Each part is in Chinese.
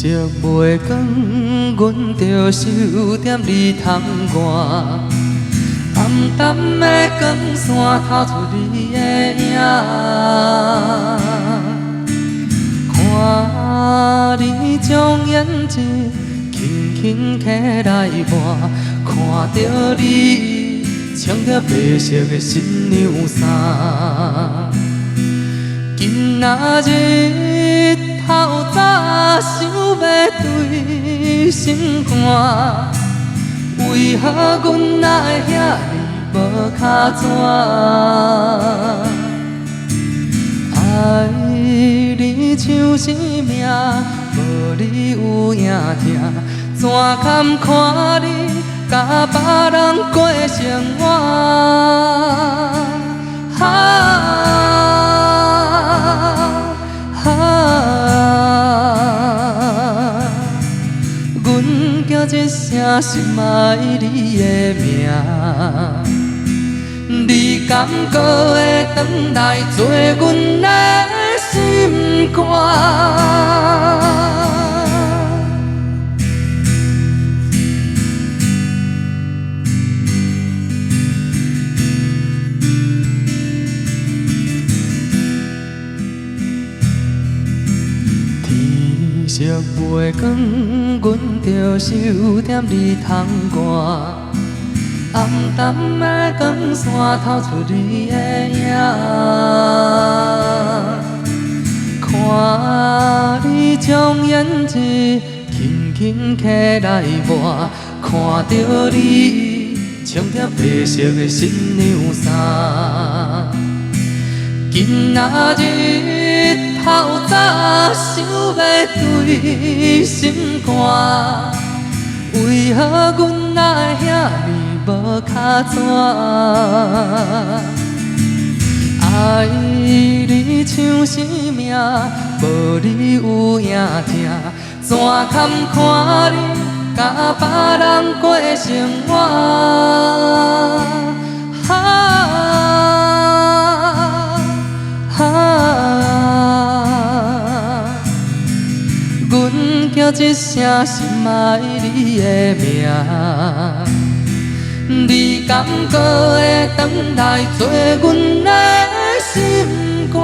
色袂光，阮着守踮你窗外。暗淡的光线透出你的影，看你将眼睛轻轻起来抹，看着你穿着白色的新娘衫。今仔日透早想要对心肝，为何阮爱遐尼无卡纸？爱你像生命，无你有影听，怎堪看你甲别人过生活？阮叫一声心爱你的名，你敢搁会回来做阮的心肝？天色袂光，阮着守踮你窗外。暗淡的光线透出你的影，看你将眼睛轻轻起来抹，看着你穿着白色的新娘衫。今仔日透早想要对心肝，为何阮爱遐尼无卡纸？爱你像生命，无你有影听，怎堪看你甲别人过生活？阮叫一声心爱你的名，你敢搁会回来做阮的心肝？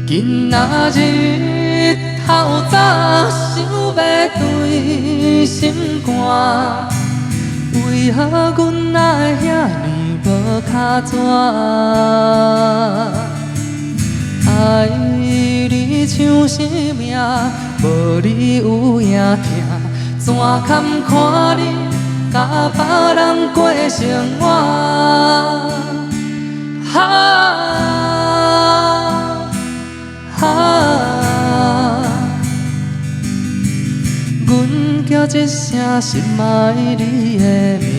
今仔日透早想要对心肝，为何阮爱遐尼无卡纸？爱你像生命，无你有影听，怎堪看你甲别人过生活？阮叫一声心爱你的名，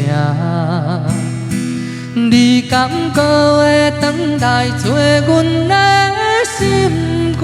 你敢搁会回来做阮的心肝？